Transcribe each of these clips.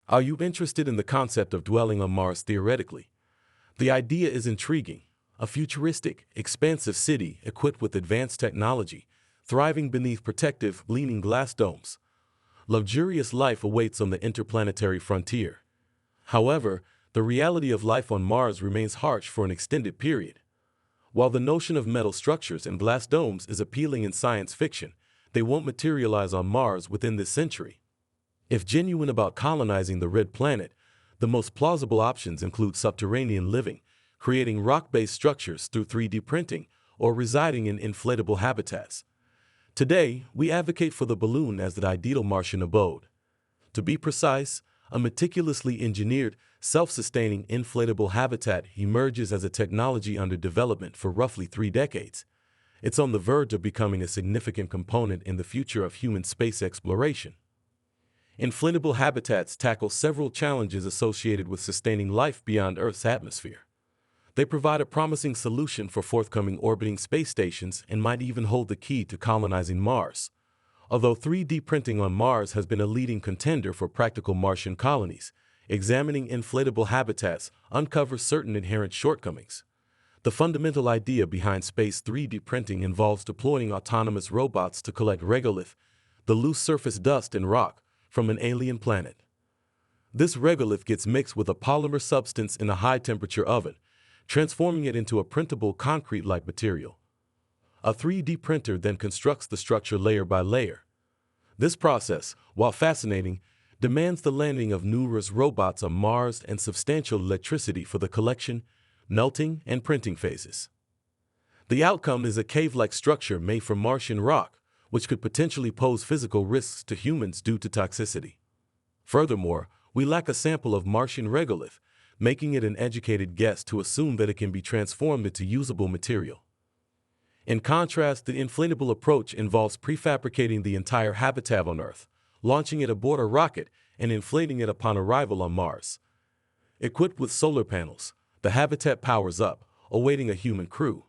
Are you interested in the concept of dwelling on Mars theoretically? The idea is intriguing. A futuristic, expansive city equipped with advanced technology, thriving beneath protective, leaning glass domes. Luxurious life awaits on the interplanetary frontier. However, the reality of life on Mars remains harsh for an extended period. While the notion of metal structures and glass domes is appealing in science fiction, they won't materialize on Mars within this century. If genuine about colonizing the red planet, the most plausible options include subterranean living, creating rock-based structures through 3D printing, or residing in inflatable habitats. Today, we advocate for the balloon as the ideal Martian abode. To be precise, a meticulously engineered, self-sustaining inflatable habitat emerges as a technology under development for roughly 3 decades. It's on the verge of becoming a significant component in the future of human space exploration. Inflatable habitats tackle several challenges associated with sustaining life beyond Earth's atmosphere. They provide a promising solution for forthcoming orbiting space stations and might even hold the key to colonizing Mars. Although 3D printing on Mars has been a leading contender for practical Martian colonies, examining inflatable habitats uncovers certain inherent shortcomings. The fundamental idea behind space 3D printing involves deploying autonomous robots to collect regolith, the loose surface dust and rock, from an alien planet. This regolith gets mixed with a polymer substance in a high-temperature oven, transforming it into a printable concrete-like material. A 3D printer then constructs the structure layer by layer. This process, while fascinating, demands the landing of numerous robots on Mars and substantial electricity for the collection, melting, and printing phases. The outcome is a cave-like structure made from Martian rock, which could potentially pose physical risks to humans due to toxicity. Furthermore, we lack a sample of Martian regolith, making it an educated guess to assume that it can be transformed into usable material. In contrast, the inflatable approach involves prefabricating the entire habitat on Earth, launching it aboard a rocket, and inflating it upon arrival on Mars. Equipped with solar panels, the habitat powers up, awaiting a human crew.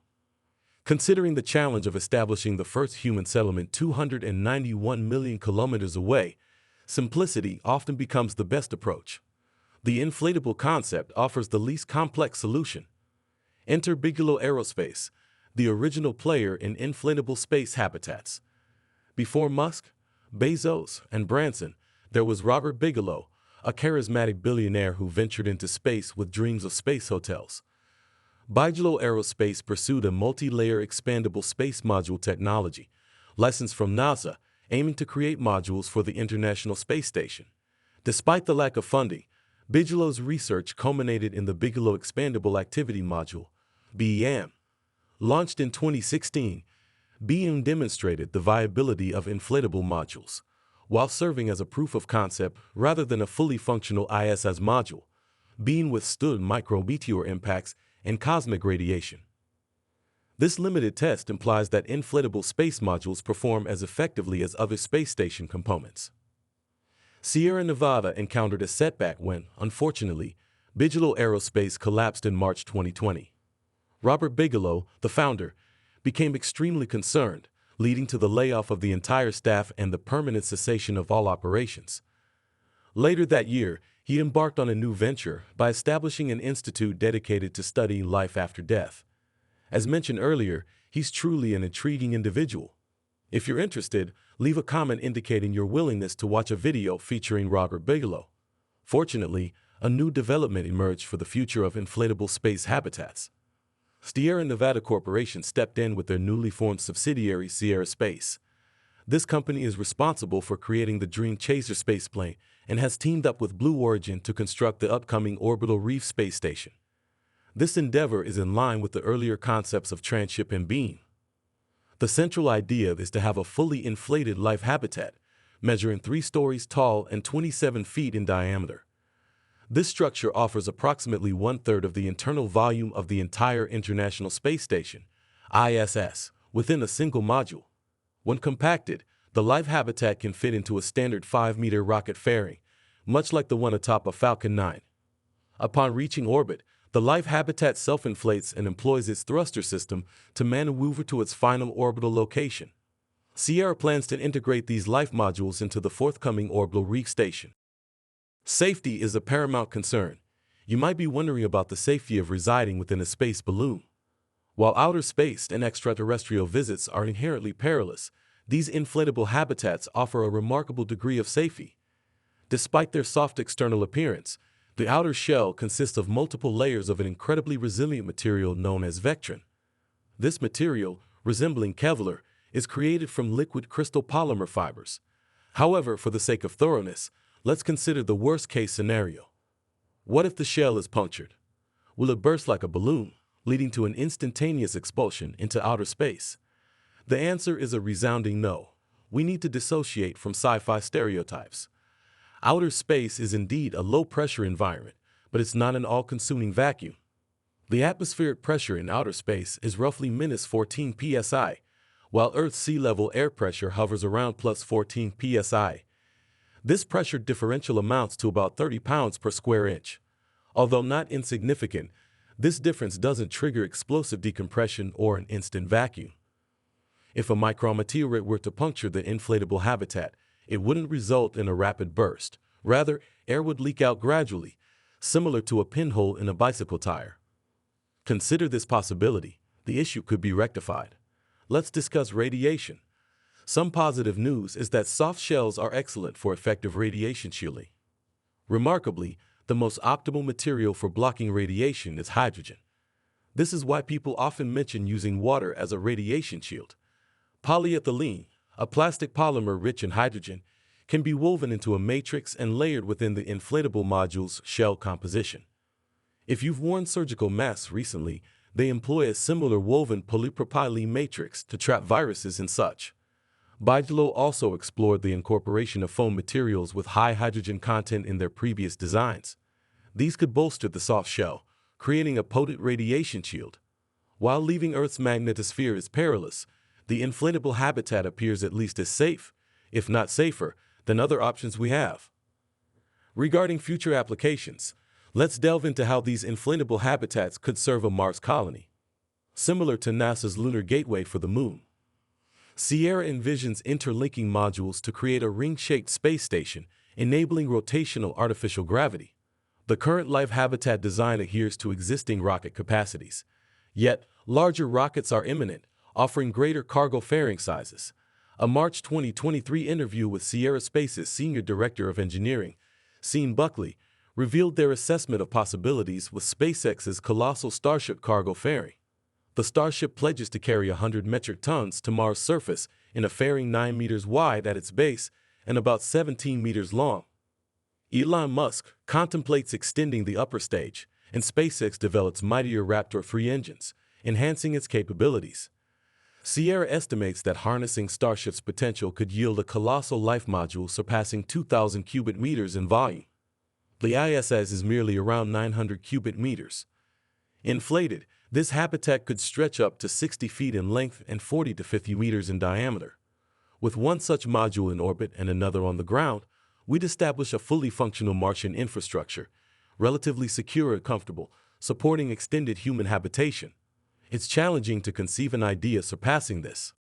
Considering the challenge of establishing the first human settlement 291 million kilometers away, simplicity often becomes the best approach. The inflatable concept offers the least complex solution. Enter Bigelow Aerospace, the original player in inflatable space habitats. Before Musk, Bezos, and Branson, there was Robert Bigelow, a charismatic billionaire who ventured into space with dreams of space hotels. Bigelow Aerospace pursued a multi-layer expandable space module technology, licensed from NASA, aiming to create modules for the International Space Station. Despite the lack of funding, Bigelow's research culminated in the Bigelow Expandable Activity Module, BEAM. Launched in 2016, BEAM demonstrated the viability of inflatable modules, while serving as a proof of concept rather than a fully functional ISS module. BEAM withstood micrometeor impacts and cosmic radiation. This limited test implies that inflatable space modules perform as effectively as other space station components. Sierra Nevada encountered a setback when, unfortunately, Bigelow Aerospace collapsed in March 2020. Robert Bigelow, the founder, became extremely concerned, leading to the layoff of the entire staff and the permanent cessation of all operations. Later that year, he embarked on a new venture by establishing an institute dedicated to studying life after death. As mentioned earlier, he's truly an intriguing individual. If you're interested, leave a comment indicating your willingness to watch a video featuring Robert Bigelow. Fortunately, a new development emerged for the future of inflatable space habitats. Sierra Nevada Corporation stepped in with their newly formed subsidiary Sierra Space. This company is responsible for creating the Dream Chaser spaceplane and has teamed up with Blue Origin to construct the upcoming Orbital Reef space station. This endeavor is in line with the earlier concepts of Tranship and Beam. The central idea is to have a fully inflated life habitat, measuring 3 stories tall and 27 feet in diameter. This structure offers approximately 1/3 of the internal volume of the entire International Space Station, ISS, within a single module. When compacted, the life habitat can fit into a standard 5-meter rocket fairing, much like the one atop a Falcon 9. Upon reaching orbit, the life habitat self-inflates and employs its thruster system to maneuver to its final orbital location. Sierra plans to integrate these life modules into the forthcoming orbital reef station. Safety is a paramount concern. You might be wondering about the safety of residing within a space balloon. While outer space and extraterrestrial visits are inherently perilous, these inflatable habitats offer a remarkable degree of safety. Despite their soft external appearance, the outer shell consists of multiple layers of an incredibly resilient material known as vectrin. This material, resembling Kevlar, is created from liquid crystal polymer fibers. However, for the sake of thoroughness, let's consider the worst-case scenario. What if the shell is punctured? Will it burst like a balloon, leading to an instantaneous expulsion into outer space? The answer is a resounding no. We need to dissociate from sci-fi stereotypes. Outer space is indeed a low-pressure environment, but it's not an all-consuming vacuum. The atmospheric pressure in outer space is roughly -14 psi, while Earth's sea-level air pressure hovers around +14 psi. This pressure differential amounts to about 30 pounds per square inch. Although not insignificant, this difference doesn't trigger explosive decompression or an instant vacuum. If a micrometeorite were to puncture the inflatable habitat, it wouldn't result in a rapid burst. Rather, air would leak out gradually, similar to a pinhole in a bicycle tire. Consider this possibility. The issue could be rectified. Let's discuss radiation. Some positive news is that soft shells are excellent for effective radiation shielding. Remarkably, the most optimal material for blocking radiation is hydrogen. This is why people often mention using water as a radiation shield. Polyethylene, a plastic polymer rich in hydrogen, can be woven into a matrix and layered within the inflatable module's shell composition. If you've worn surgical masks recently, they employ a similar woven polypropylene matrix to trap viruses and such. Bigelow also explored the incorporation of foam materials with high hydrogen content in their previous designs. These could bolster the soft shell, creating a potent radiation shield. While leaving Earth's magnetosphere is perilous, the inflatable habitat appears at least as safe, if not safer, than other options we have. Regarding future applications, let's delve into how these inflatable habitats could serve a Mars colony. Similar to NASA's Lunar Gateway for the Moon, Sierra envisions interlinking modules to create a ring-shaped space station, enabling rotational artificial gravity. The current life habitat design adheres to existing rocket capacities. Yet, larger rockets are imminent, offering greater cargo fairing sizes. A March 2023 interview with Sierra Space's Senior Director of Engineering, Sean Buckley, revealed their assessment of possibilities with SpaceX's colossal Starship cargo ferry. The Starship pledges to carry 100 metric tons to Mars' surface in a fairing 9 meters wide at its base and about 17 meters long. Elon Musk contemplates extending the upper stage, and SpaceX develops mightier Raptor 3 engines, enhancing its capabilities. Sierra estimates that harnessing Starship's potential could yield a colossal life module surpassing 2,000 cubic meters in volume. The ISS is merely around 900 cubic meters. Inflated, this habitat could stretch up to 60 feet in length and 40 to 50 meters in diameter. With one such module in orbit and another on the ground, we'd establish a fully functional Martian infrastructure, relatively secure and comfortable, supporting extended human habitation. It's challenging to conceive an idea surpassing this.